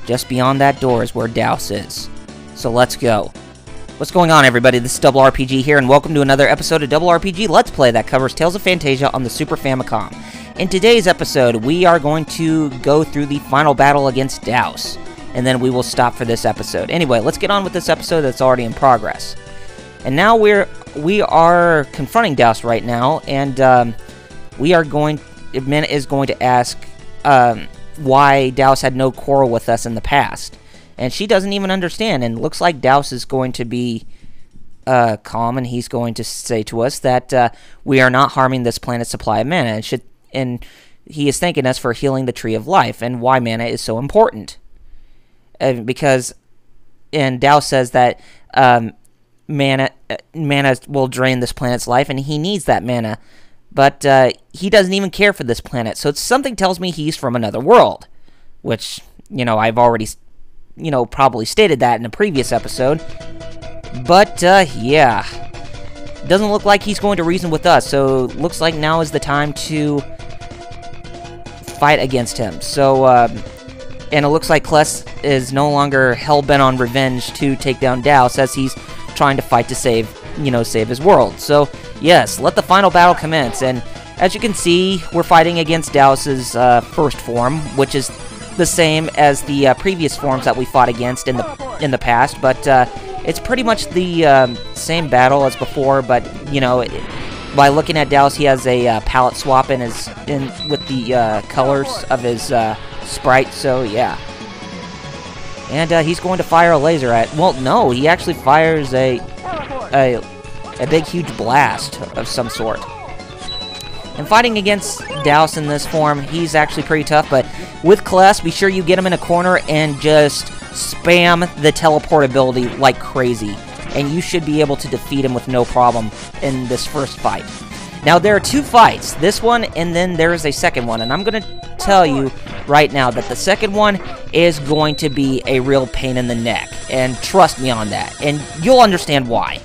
Just beyond that door is where Dhaos is. So let's go. What's going on, everybody? This is Double RPG here, and welcome to another episode of Double RPG Let's Play that covers Tales of Phantasia on the Super Famicom. In today's episode, we are going to go through the final battle against Dhaos, and then we will stop for this episode. Anyway, let's get on with this episode that's already in progress. And now we are confronting Dhaos right now, and Mina is going to ask why Dhaos had no quarrel with us in the past. And she doesn't even understand, and looks like Dhaos is going to be calm, and he's going to say to us that we are not harming this planet's supply of mana, and he is thanking us for healing the Tree of Life, and why mana is so important. And Dhaos says that mana will drain this planet's life, and he needs that mana, but he doesn't even care for this planet, so something tells me he's from another world, which, I've already probably stated that in a previous episode. But, yeah. Doesn't look like he's going to reason with us, so looks like now is the time to fight against him. So, and it looks like Kless is no longer hell-bent on revenge to take down Dhaos, as he's trying to fight to save his world. So, yes, let the final battle commence, and as you can see, we're fighting against Dhaos' first form, which is the same as the previous forms that we fought against in the past, but it's pretty much the same battle as before. But by looking at Dhaos, he has a palette swap with the colors of his sprite. So yeah, and he's going to fire a laser at. Well, no, he actually fires a big, huge blast of some sort. And fighting against Dhaos in this form, he's actually pretty tough, but with Kless, be sure you get him in a corner and just spam the teleport ability like crazy, and you should be able to defeat him with no problem in this first fight. Now, there are two fights, this one and then there is a second one, and I'm going to tell you right now that the second one is going to be a real pain in the neck, and trust me on that, and you'll understand why.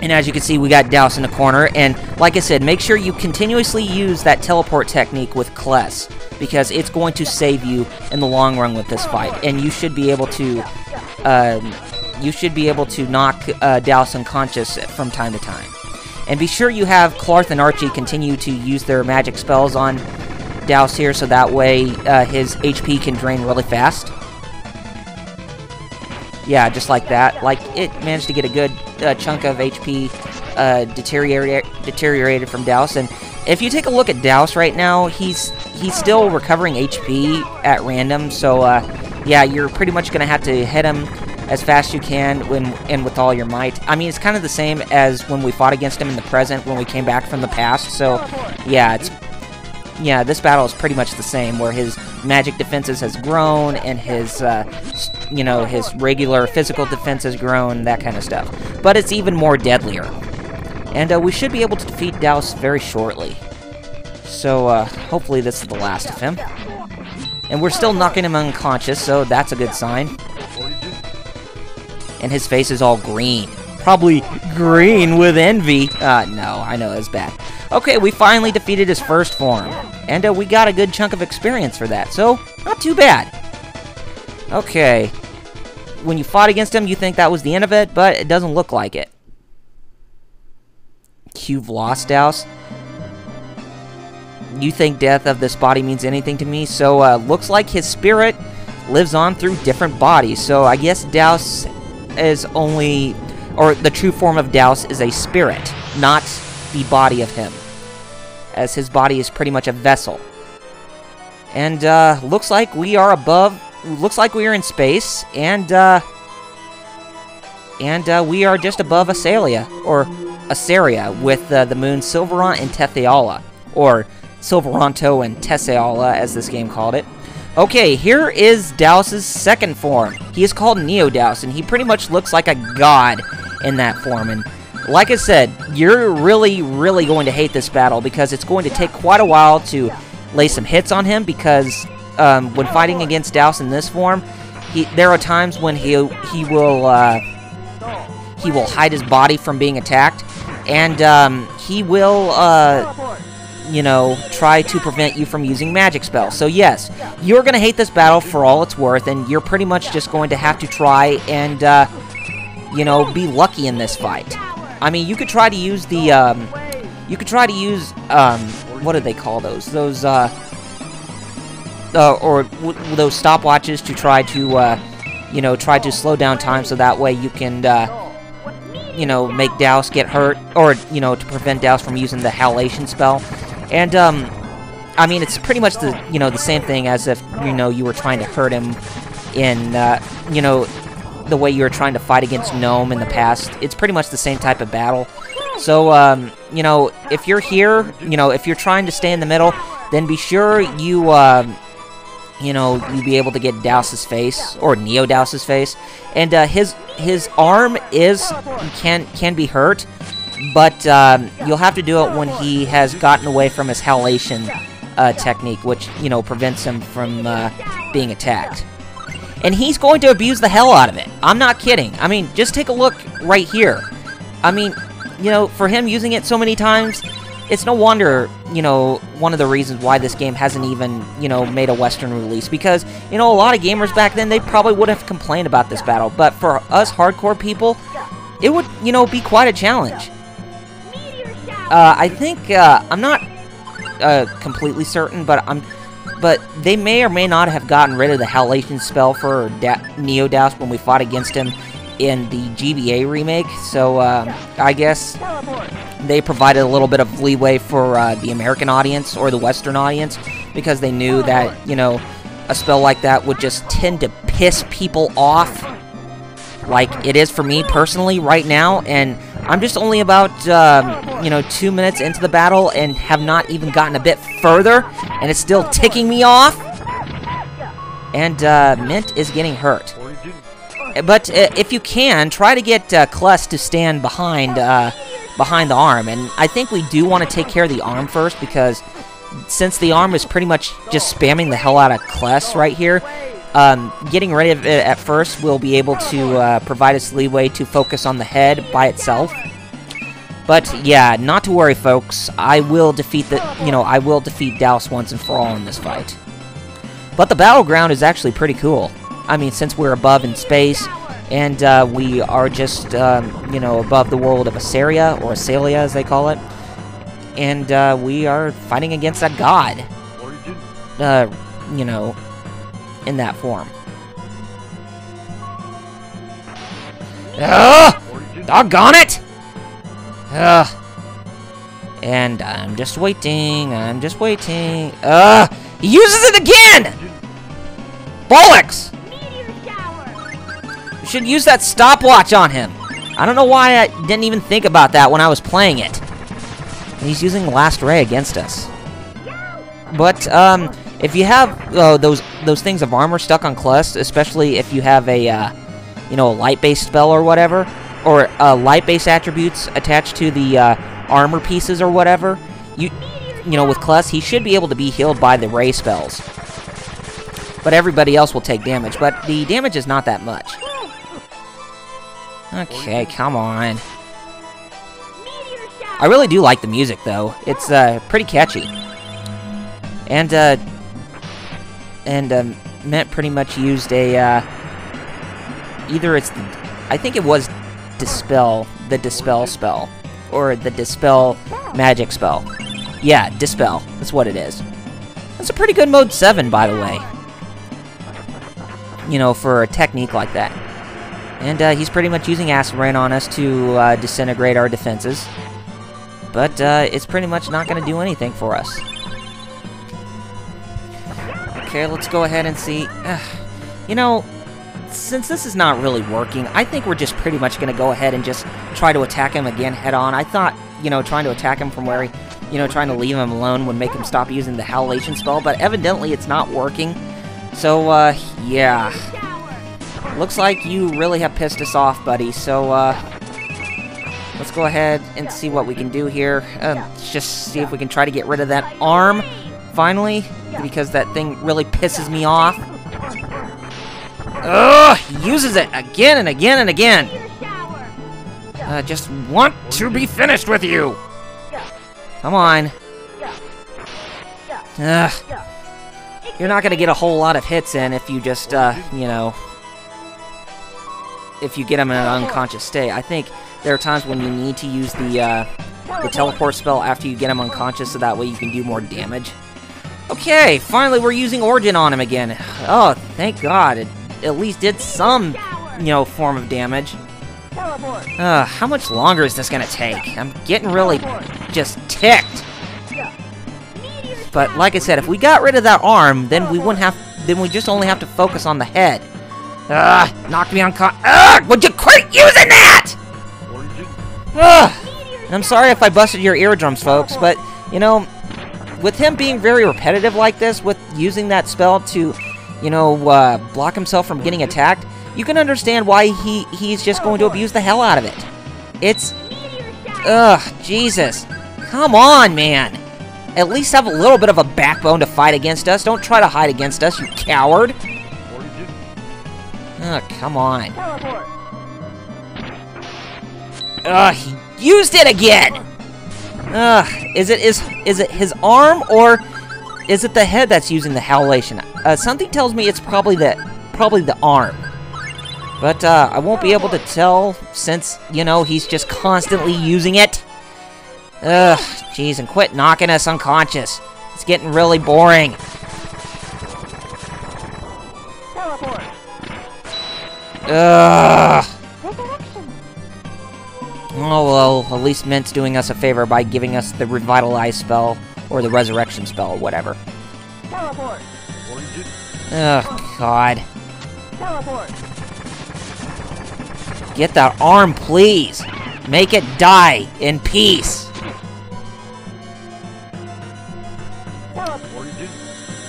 And as you can see, we got Dhaos in the corner, and like I said, make sure you continuously use that teleport technique with Kless, because it's going to save you in the long run with this fight, and you should be able to knock Dhaos unconscious from time to time. And be sure you have Clarth and Archie continue to use their magic spells on Dhaos here, so that way his HP can drain really fast. Yeah, just like that. Like, it managed to get a good chunk of HP deteriorated from Dhaos. And if you take a look at Dhaos right now, he's still recovering HP at random. So, yeah, you're pretty much going to have to hit him as fast as you can and with all your might. I mean, it's kind of the same as when we fought against him in the present when we came back from the past. So, yeah, this battle is pretty much the same, where his magic defenses has grown and his his regular physical defense has grown, that kind of stuff. But it's even more deadlier. And we should be able to defeat Dhaos very shortly. So hopefully this is the last of him. And we're still knocking him unconscious, so that's a good sign. And his face is all green. Probably green with envy. No, I know, it's bad. Okay, we finally defeated his first form. And we got a good chunk of experience for that, so not too bad. Okay. When you fought against him, you think that was the end of it, but it doesn't look like it. You've lost, Dhaos. You think death of this body means anything to me? So, looks like his spirit lives on through different bodies. So, I guess Dhaos is only... or the true form of Dhaos is a spirit, not the body of him, as his body is pretty much a vessel. And looks like we are above, looks like we are in space, and we are just above Xillia, or Vesperia, with the moons Silveron and Tethe'alla, or Silveranto and Tethe'alla, as this game called it. Okay, here is Dhaos' second form. He is called Neo-Dhaos, and he pretty much looks like a god in that form. And like I said, you're really, really going to hate this battle, because it's going to take quite a while to lay some hits on him, because when fighting against Dhaos in this form, there are times when he will hide his body from being attacked, and he will try to prevent you from using magic spells. So yes, you're going to hate this battle for all it's worth, and you're pretty much just going to have to try and, be lucky in this fight. I mean, you could try to use the, what do they call those? Those, or those stopwatches to try to slow down time so that way you can, make Dhaos get hurt, or, to prevent Dhaos from using the halation spell. And, I mean, it's pretty much the same thing as if, you were trying to hurt him in, the way you were trying to fight against Gnome in the past. It's pretty much the same type of battle. So, if you're here, if you're trying to stay in the middle, then be sure you be able to get Dhaos's face, or Neo-Dhaos's face. And, his arm can be hurt, but you'll have to do it when he has gotten away from his halation technique, which, prevents him from being attacked. And he's going to abuse the hell out of it. I'm not kidding. I mean, just take a look right here. I mean, for him using it so many times, it's no wonder, one of the reasons why this game hasn't even, made a Western release. Because, a lot of gamers back then, they probably would have complained about this battle. But for us hardcore people, it would, be quite a challenge. I think, I'm not completely certain, but they may or may not have gotten rid of the halation spell for Neo-Dhaos when we fought against him in the GBA remake. So, I guess they provided a little bit of leeway for the American audience or the Western audience, because they knew that, a spell like that would just tend to piss people off, like it is for me personally right now. And I'm just only about, 2 minutes into the battle and have not even gotten a bit further, and it's still ticking me off. And Mint is getting hurt. But if you can, try to get Kless to stand behind the arm. And I think we do want to take care of the arm first, because since the arm is pretty much just spamming the hell out of Kless right here, getting rid of it at first will be able to provide us leeway to focus on the head by itself. But yeah, not to worry, folks. I will defeat Dhaos once and for all in this fight. But the battleground is actually pretty cool. I mean, since we're above in space, and we are just, above the world of Vesperia, or Xillia as they call it, and we are fighting against a god, in that form. Doggone it! And I'm just waiting, he uses it again! Bollocks! You should use that stopwatch on him. I don't know why I didn't even think about that when I was playing it. He's using Last Ray against us. But, if you have those things of armor stuck on Kless, especially if you have a, a light-based spell or whatever, or light-based attributes attached to the armor pieces or whatever, with Kless, he should be able to be healed by the Ray spells. But everybody else will take damage, but the damage is not that much. Okay, come on. I really do like the music, though. It's pretty catchy. And Mint pretty much used a, I think it was Dispel, the Dispel spell, or the Dispel magic spell. Yeah, Dispel, that's what it is. That's a pretty good mode 7, by the way. For a technique like that. And he's pretty much using Acid Rain on us to disintegrate our defenses. But it's pretty much not going to do anything for us. Okay, let's go ahead and see. Since this is not really working, I think we're just pretty much going to go ahead and just try to attack him again head on. I thought, trying to attack him from where he, trying to leave him alone would make him stop using the halation spell, but evidently it's not working. So, yeah. Looks like you really have pissed us off, buddy. So, let's go ahead and see what we can do here. Let's just see if we can try to get rid of that arm, finally, because that thing really pisses me off. Ugh! He uses it again and again and again! I just want to be finished with you! Come on. Ugh. You're not gonna get a whole lot of hits in if you just, you know, if you get him in an unconscious state. I think there are times when you need to use the teleport spell after you get him unconscious, so that way you can do more damage. Okay, finally we're using Origin on him again. Oh, thank God. It at least did some, you know, form of damage. How much longer is this gonna take? I'm getting really just ticked. But like I said, if we got rid of that arm, then we wouldn't have. Then we just only have to focus on the head. Knocked me unconscious. Would you quit using that? And I'm sorry if I busted your eardrums, folks, but you know, with him being very repetitive like this, with using that spell to, you know, block himself from getting attacked, you can understand why he's just going to abuse the hell out of it. It's, Jesus, come on, man. At least have a little bit of a backbone to fight against us. Don't try to hide against us, you coward. Come on. He used it again! Is it his arm, or is it the head that's using the halation? Something tells me it's probably the arm. But, I won't be able to tell since, you know, he's just constantly using it. Jeez, and quit knocking us unconscious. It's getting really boring. Oh, well, at least Mint's doing us a favor by giving us the Revitalize spell, or the Resurrection spell, or whatever. Oh, God. Get that arm, please! Make it die in peace!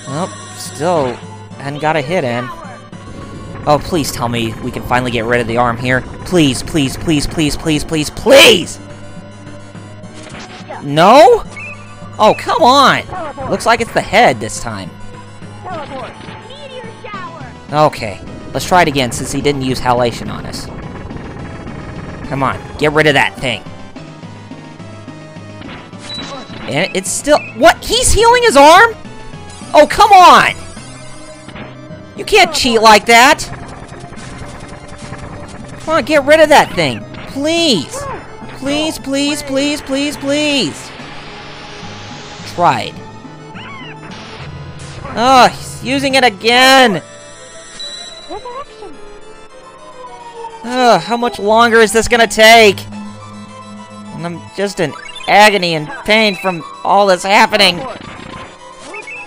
Oh, still hadn't got a hit in. Oh, please tell me we can finally get rid of the arm here. Please, please, please, please, please, please, please! No? Oh, come on! Looks like it's the head this time. Okay, let's try it again since he didn't use halation on us. Come on, get rid of that thing. And it's still... What? He's healing his arm? Oh, come on! You can't cheat like that! Come on, get rid of that thing! Please! Please, please, please, please, please! Tried. Oh, he's using it again! How much longer is this gonna take? And I'm just in agony and pain from all that's happening.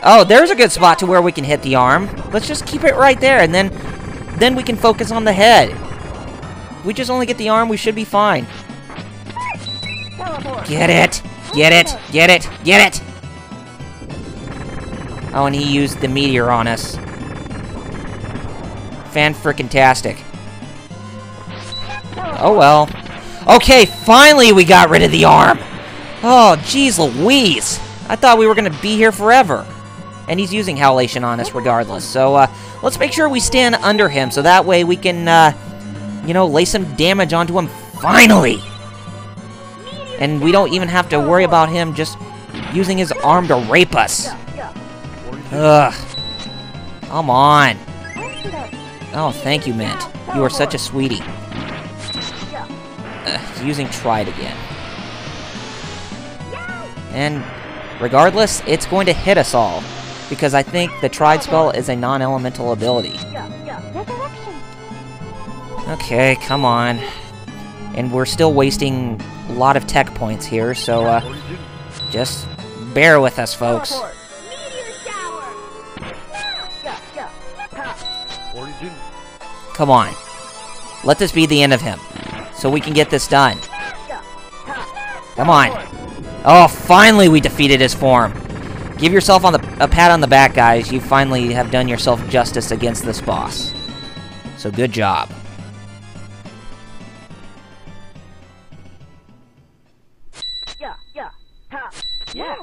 Oh, there's a good spot to where we can hit the arm. Let's just keep it right there, and then we can focus on the head. If we just only get the arm, we should be fine. Get it! Get it! Get it! Get it! Oh, and he used the meteor on us. Fan-frickin-tastic. Oh well. Okay, finally we got rid of the arm! Oh, jeez Louise! I thought we were gonna be here forever. And he's using halation on us regardless. So, let's make sure we stand under him so that way we can, you know, lay some damage onto him finally! And we don't even have to worry about him just using his arm to rape us. Ugh. Come on. Oh, thank you, Mint. You are such a sweetie. Using Tried again. And regardless, it's going to hit us all. Because I think the Tried spell is a non-elemental ability. Okay, come on. And we're still wasting a lot of tech points here, so just bear with us, folks. Come on. Let this be the end of him, so we can get this done. Come on. Oh, finally we defeated his form. Give yourself a pat on the back, guys. You finally have done yourself justice against this boss. So good job. Yeah.